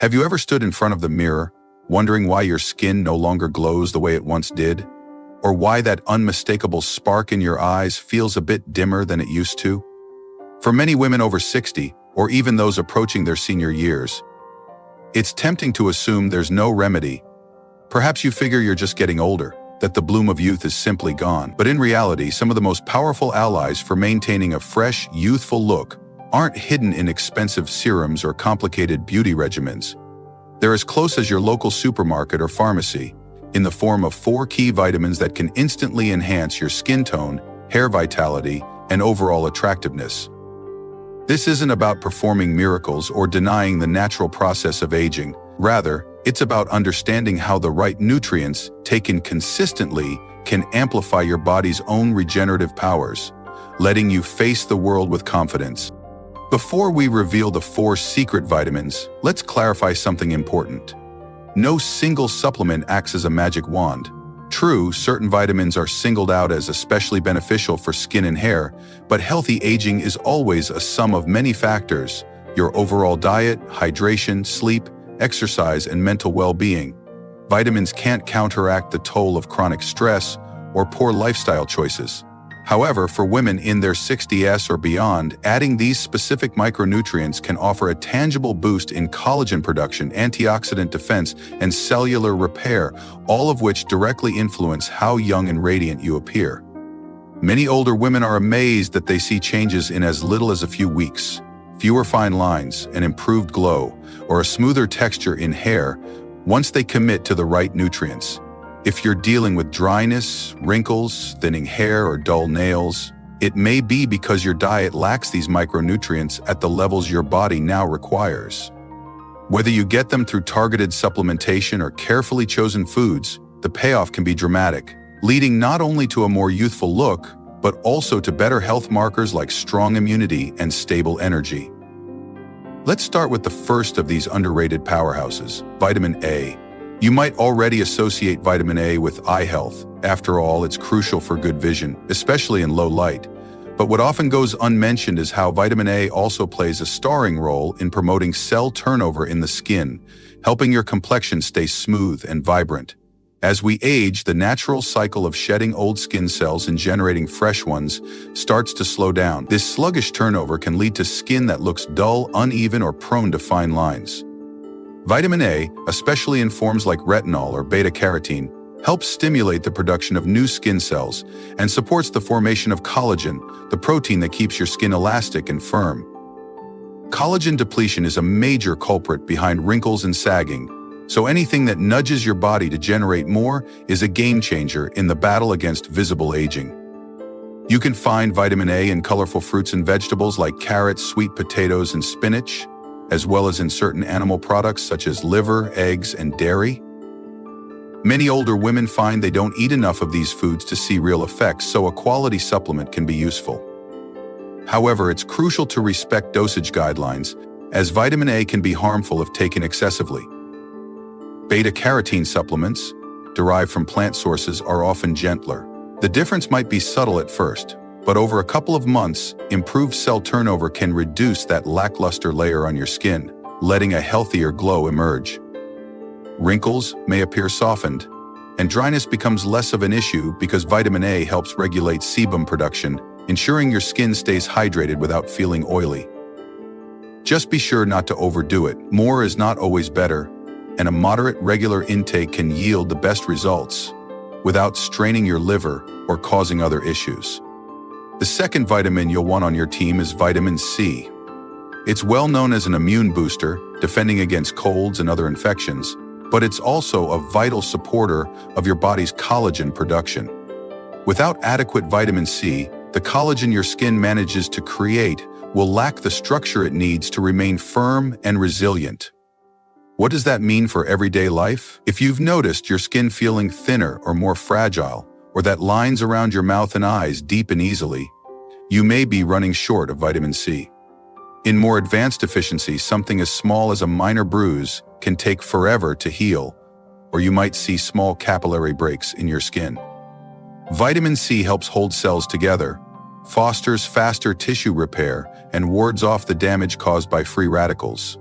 Have you ever stood in front of the mirror, wondering why your skin no longer glows the way it once did? Or why that unmistakable spark in your eyes feels a bit dimmer than it used to? For many women over 60, or even those approaching their senior years, it's tempting to assume there's no remedy. Perhaps you figure you're just getting older, that the bloom of youth is simply gone. But in reality, some of the most powerful allies for maintaining a fresh, youthful look aren't hidden in expensive serums or complicated beauty regimens. They're as close as your local supermarket or pharmacy, in the form of 4 key vitamins that can instantly enhance your skin tone, hair vitality, and overall attractiveness. This isn't about performing miracles or denying the natural process of aging. Rather, it's about understanding how the right nutrients, taken consistently, can amplify your body's own regenerative powers, letting you face the world with confidence. Before we reveal the 4 secret vitamins, let's clarify something important. No single supplement acts as a magic wand. True, certain vitamins are singled out as especially beneficial for skin and hair, but healthy aging is always a sum of many factors: your overall diet, hydration, sleep, exercise, and mental well-being. Vitamins can't counteract the toll of chronic stress or poor lifestyle choices. However, for women in their 60s or beyond, adding these specific micronutrients can offer a tangible boost in collagen production, antioxidant defense, and cellular repair, all of which directly influence how young and radiant you appear. Many older women are amazed that they see changes in as little as a few weeks. Fewer fine lines, an improved glow, or a smoother texture in hair once they commit to the right nutrients. If you're dealing with dryness, wrinkles, thinning hair, or dull nails, it may be because your diet lacks these micronutrients at the levels your body now requires. Whether you get them through targeted supplementation or carefully chosen foods, the payoff can be dramatic, leading not only to a more youthful look, but also to better health markers like strong immunity and stable energy. Let's start with the first of these underrated powerhouses, vitamin A. You might already associate vitamin A with eye health. After all, it's crucial for good vision, especially in low light. But what often goes unmentioned is how vitamin A also plays a starring role in promoting cell turnover in the skin, helping your complexion stay smooth and vibrant. As we age, the natural cycle of shedding old skin cells and generating fresh ones starts to slow down. This sluggish turnover can lead to skin that looks dull, uneven, or prone to fine lines. Vitamin A, especially in forms like retinol or beta-carotene, helps stimulate the production of new skin cells and supports the formation of collagen, the protein that keeps your skin elastic and firm. Collagen depletion is a major culprit behind wrinkles and sagging, so anything that nudges your body to generate more is a game changer in the battle against visible aging. You can find vitamin A in colorful fruits and vegetables like carrots, sweet potatoes, and spinach, as well as in certain animal products such as liver, eggs, and dairy. Many older women find they don't eat enough of these foods to see real effects, so a quality supplement can be useful. However, it's crucial to respect dosage guidelines, as vitamin A can be harmful if taken excessively. Beta-carotene supplements, derived from plant sources, are often gentler. The difference might be subtle at first, but over a couple of months, improved cell turnover can reduce that lackluster layer on your skin, letting a healthier glow emerge. Wrinkles may appear softened, and dryness becomes less of an issue because vitamin A helps regulate sebum production, ensuring your skin stays hydrated without feeling oily. Just be sure not to overdo it. More is not always better, and a moderate, regular intake can yield the best results without straining your liver or causing other issues. The second vitamin you'll want on your team is vitamin C. It's well known as an immune booster, defending against colds and other infections, but it's also a vital supporter of your body's collagen production. Without adequate vitamin C, the collagen your skin manages to create will lack the structure it needs to remain firm and resilient. What does that mean for everyday life? If you've noticed your skin feeling thinner or more fragile, or that lines around your mouth and eyes deepen easily, you may be running short of vitamin C. In more advanced deficiencies, something as small as a minor bruise can take forever to heal, or you might see small capillary breaks in your skin. Vitamin C helps hold cells together, fosters faster tissue repair, and wards off the damage caused by free radicals.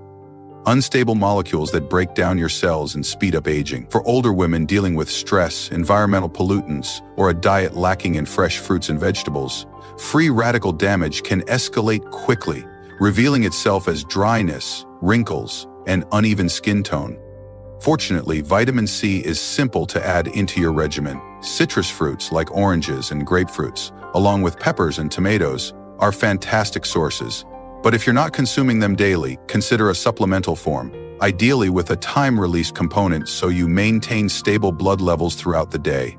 unstable molecules that break down your cells and speed up aging. For older women dealing with stress, environmental pollutants, or a diet lacking in fresh fruits and vegetables, free radical damage can escalate quickly, revealing itself as dryness, wrinkles, and uneven skin tone. Fortunately, vitamin C is simple to add into your regimen. Citrus fruits like oranges and grapefruits, along with peppers and tomatoes, are fantastic sources. But if you're not consuming them daily, consider a supplemental form, ideally with a time-released component so you maintain stable blood levels throughout the day.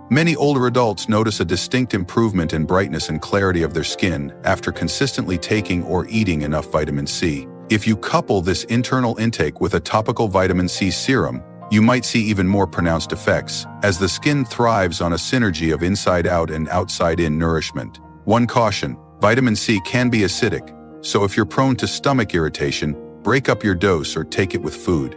Many older adults notice a distinct improvement in brightness and clarity of their skin after consistently taking or eating enough vitamin C. If you couple this internal intake with a topical vitamin C serum, you might see even more pronounced effects, as the skin thrives on a synergy of inside-out and outside-in nourishment. One caution: vitamin C can be acidic, so if you're prone to stomach irritation, break up your dose or take it with food.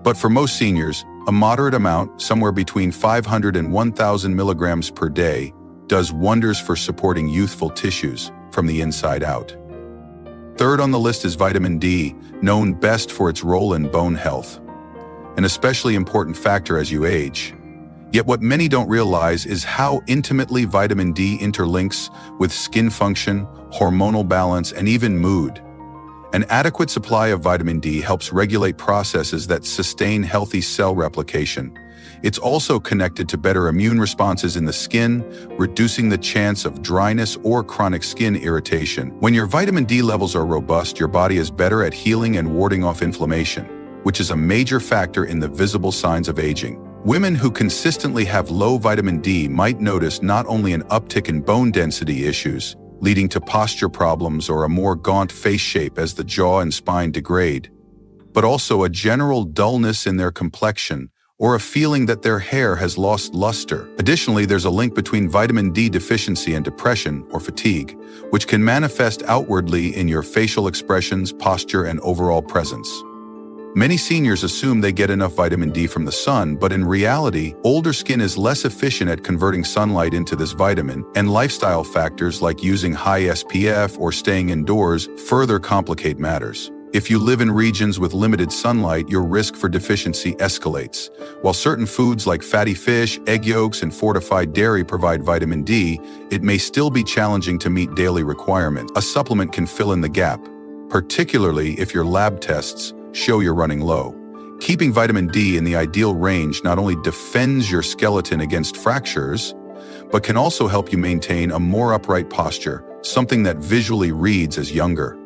But for most seniors, a moderate amount, somewhere between 500 and 1,000 milligrams per day, does wonders for supporting youthful tissues from the inside out. Third on the list is vitamin D, known best for its role in bone health, an especially important factor as you age. Yet what many don't realize is how intimately vitamin D interlinks with skin function, hormonal balance, and even mood. An adequate supply of vitamin D helps regulate processes that sustain healthy cell replication. It's also connected to better immune responses in the skin, reducing the chance of dryness or chronic skin irritation. When your vitamin D levels are robust, your body is better at healing and warding off inflammation, which is a major factor in the visible signs of aging. Women who consistently have low vitamin D might notice not only an uptick in bone density issues, leading to posture problems or a more gaunt face shape as the jaw and spine degrade, but also a general dullness in their complexion or a feeling that their hair has lost luster. Additionally, there's a link between vitamin D deficiency and depression or fatigue, which can manifest outwardly in your facial expressions, posture, and overall presence. Many seniors assume they get enough vitamin D from the sun, but in reality, older skin is less efficient at converting sunlight into this vitamin, and lifestyle factors like using high SPF or staying indoors further complicate matters. If you live in regions with limited sunlight, your risk for deficiency escalates. While certain foods like fatty fish, egg yolks, and fortified dairy provide vitamin D, it may still be challenging to meet daily requirements. A supplement can fill in the gap, particularly if your lab tests show you're running low. Keeping vitamin D in the ideal range not only defends your skeleton against fractures, but can also help you maintain a more upright posture, something that visually reads as younger.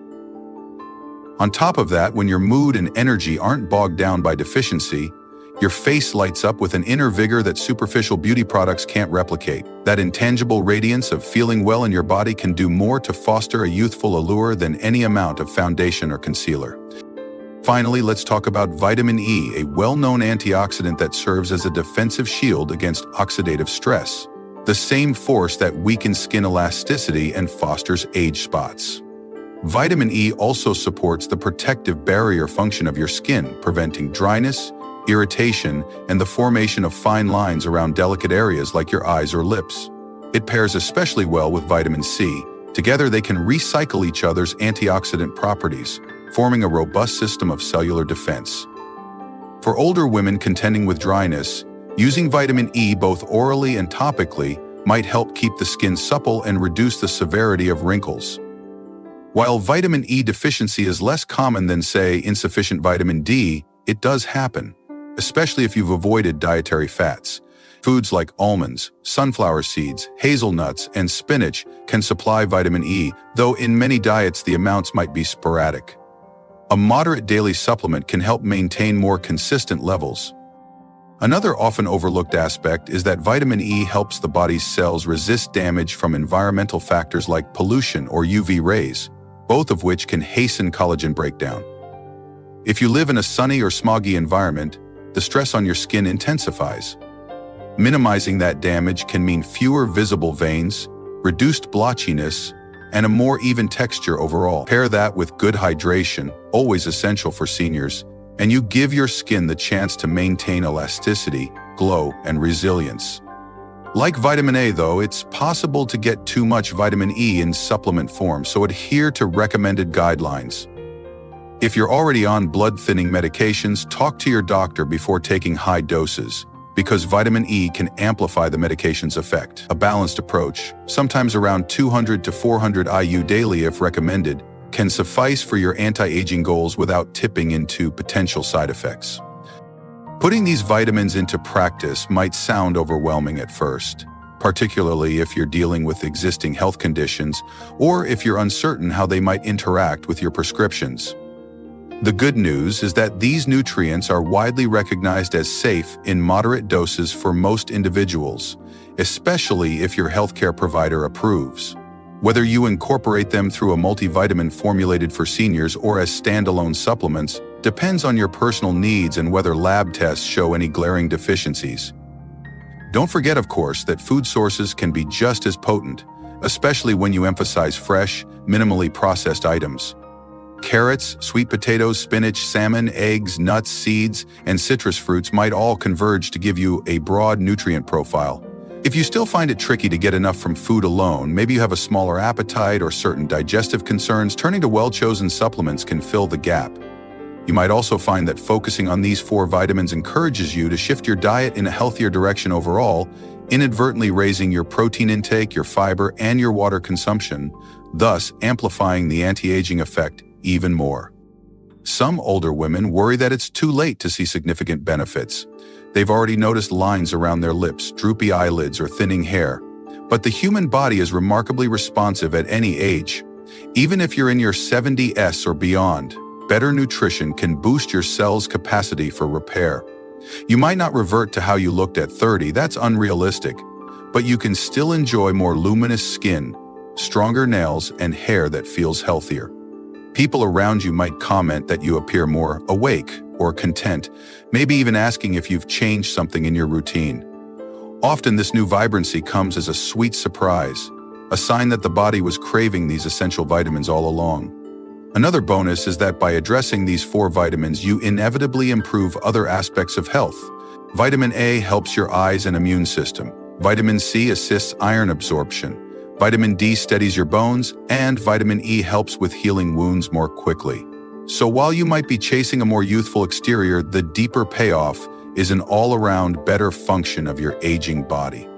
On top of that, when your mood and energy aren't bogged down by deficiency, your face lights up with an inner vigor that superficial beauty products can't replicate. That intangible radiance of feeling well in your body can do more to foster a youthful allure than any amount of foundation or concealer. Finally, let's talk about vitamin E, a well-known antioxidant that serves as a defensive shield against oxidative stress, the same force that weakens skin elasticity and fosters age spots. Vitamin E also supports the protective barrier function of your skin, preventing dryness, irritation, and the formation of fine lines around delicate areas like your eyes or lips. It pairs especially well with vitamin C. Together, they can recycle each other's antioxidant properties, forming a robust system of cellular defense. For older women contending with dryness, using vitamin E both orally and topically might help keep the skin supple and reduce the severity of wrinkles. While vitamin E deficiency is less common than, say, insufficient vitamin D, it does happen, especially if you've avoided dietary fats. Foods like almonds, sunflower seeds, hazelnuts, and spinach can supply vitamin E, though in many diets the amounts might be sporadic. A moderate daily supplement can help maintain more consistent levels. Another often overlooked aspect is that vitamin E helps the body's cells resist damage from environmental factors like pollution or UV rays, both of which can hasten collagen breakdown. If you live in a sunny or smoggy environment, the stress on your skin intensifies. Minimizing that damage can mean fewer visible veins, reduced blotchiness, and a more even texture overall. Pair that with good hydration, always essential for seniors, and you give your skin the chance to maintain elasticity, glow, and resilience. Like vitamin A, though, it's possible to get too much vitamin E in supplement form, so adhere to recommended guidelines. If you're already on blood-thinning medications, talk to your doctor before taking high doses, because vitamin E can amplify the medication's effect. A balanced approach, sometimes around 200 to 400 IU daily if recommended, can suffice for your anti-aging goals without tipping into potential side effects. Putting these vitamins into practice might sound overwhelming at first, particularly if you're dealing with existing health conditions or if you're uncertain how they might interact with your prescriptions. The good news is that these nutrients are widely recognized as safe in moderate doses for most individuals, especially if your healthcare provider approves. Whether you incorporate them through a multivitamin formulated for seniors or as standalone supplements depends on your personal needs and whether lab tests show any glaring deficiencies. Don't forget, of course, that food sources can be just as potent, especially when you emphasize fresh, minimally processed items. Carrots, sweet potatoes, spinach, salmon, eggs, nuts, seeds, and citrus fruits might all converge to give you a broad nutrient profile. If you still find it tricky to get enough from food alone, maybe you have a smaller appetite or certain digestive concerns, turning to well-chosen supplements can fill the gap. You might also find that focusing on these 4 vitamins encourages you to shift your diet in a healthier direction overall, inadvertently raising your protein intake, your fiber, and your water consumption, thus amplifying the anti-aging effect even more. Some older women worry that it's too late to see significant benefits. They've already noticed lines around their lips, droopy eyelids, or thinning hair. But the human body is remarkably responsive at any age. Even if you're in your 70s or beyond, better nutrition can boost your cells' capacity for repair. You might not revert to how you looked at 30, that's unrealistic, but you can still enjoy more luminous skin, stronger nails, and hair that feels healthier. People around you might comment that you appear more awake or content, maybe even asking if you've changed something in your routine. Often this new vibrancy comes as a sweet surprise, a sign that the body was craving these essential vitamins all along. Another bonus is that by addressing these 4 vitamins, you inevitably improve other aspects of health. Vitamin A helps your eyes and immune system. Vitamin C assists iron absorption. Vitamin D steadies your bones, and vitamin E helps with healing wounds more quickly. So while you might be chasing a more youthful exterior, the deeper payoff is an all-around better function of your aging body.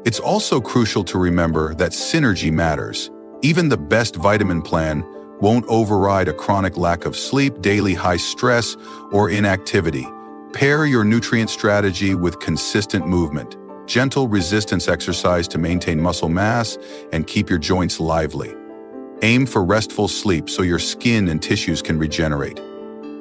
It's also crucial to remember that synergy matters. Even the best vitamin plan won't override a chronic lack of sleep, daily high stress, or inactivity. Pair your nutrient strategy with consistent movement, gentle resistance exercise to maintain muscle mass and keep your joints lively. Aim for restful sleep so your skin and tissues can regenerate.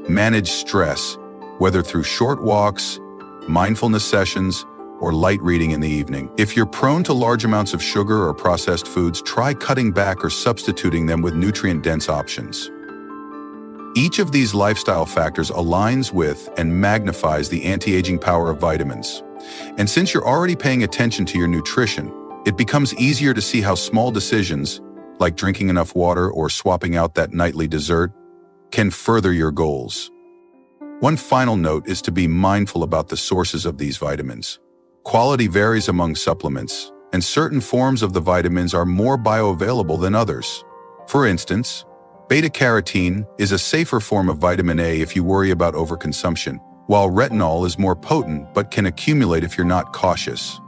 Manage stress, whether through short walks, mindfulness sessions, or light reading in the evening. If you're prone to large amounts of sugar or processed foods, try cutting back or substituting them with nutrient-dense options. Each of these lifestyle factors aligns with and magnifies the anti-aging power of vitamins. And since you're already paying attention to your nutrition, it becomes easier to see how small decisions, like drinking enough water or swapping out that nightly dessert, can further your goals. One final note is to be mindful about the sources of these vitamins. Quality varies among supplements, and certain forms of the vitamins are more bioavailable than others. For instance, beta-carotene is a safer form of vitamin A if you worry about overconsumption, while retinol is more potent but can accumulate if you're not cautious.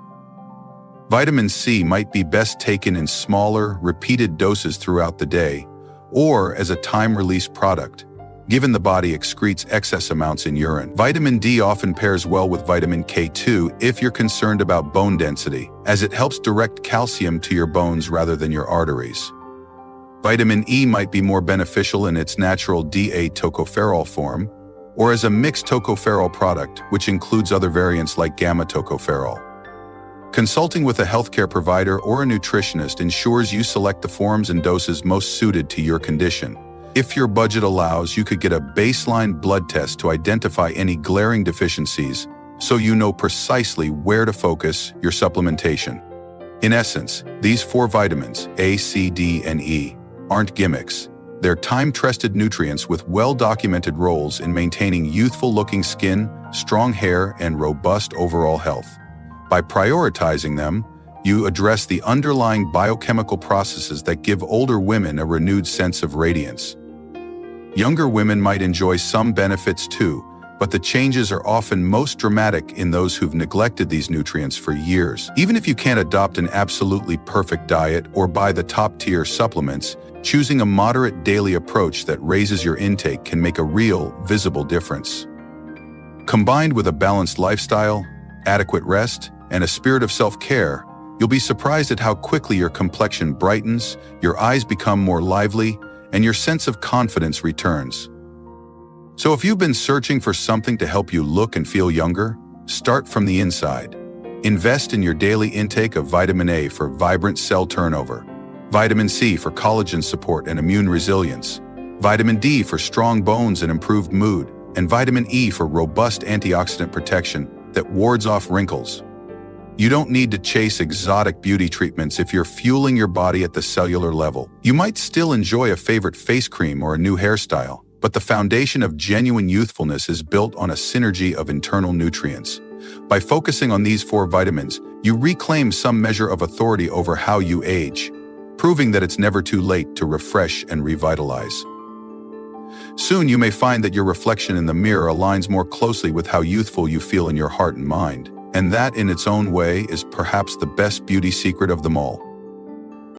Vitamin C might be best taken in smaller, repeated doses throughout the day, or as a time-release product, given the body excretes excess amounts in urine. Vitamin D often pairs well with vitamin K2 if you're concerned about bone density, as it helps direct calcium to your bones rather than your arteries. Vitamin E might be more beneficial in its natural DA-tocopherol form, or as a mixed tocopherol product, which includes other variants like gamma-tocopherol. Consulting with a healthcare provider or a nutritionist ensures you select the forms and doses most suited to your condition. If your budget allows, you could get a baseline blood test to identify any glaring deficiencies, so you know precisely where to focus your supplementation. In essence, these 4 vitamins, A, C, D, and E, aren't gimmicks. They're time-tested nutrients with well-documented roles in maintaining youthful-looking skin, strong hair, and robust overall health. By prioritizing them, you address the underlying biochemical processes that give older women a renewed sense of radiance. Younger women might enjoy some benefits too, but the changes are often most dramatic in those who've neglected these nutrients for years. Even if you can't adopt an absolutely perfect diet or buy the top-tier supplements, choosing a moderate daily approach that raises your intake can make a real, visible difference. Combined with a balanced lifestyle, adequate rest, and a spirit of self-care, you'll be surprised at how quickly your complexion brightens, your eyes become more lively, and your sense of confidence returns. So if you've been searching for something to help you look and feel younger, start from the inside. Invest in your daily intake of vitamin A for vibrant cell turnover, vitamin C for collagen support and immune resilience, vitamin D for strong bones and improved mood, and vitamin E for robust antioxidant protection that wards off wrinkles. You don't need to chase exotic beauty treatments if you're fueling your body at the cellular level. You might still enjoy a favorite face cream or a new hairstyle, but the foundation of genuine youthfulness is built on a synergy of internal nutrients. By focusing on these 4 vitamins, you reclaim some measure of authority over how you age, proving that it's never too late to refresh and revitalize. Soon you may find that your reflection in the mirror aligns more closely with how youthful you feel in your heart and mind. And that, in its own way, is perhaps the best beauty secret of them all.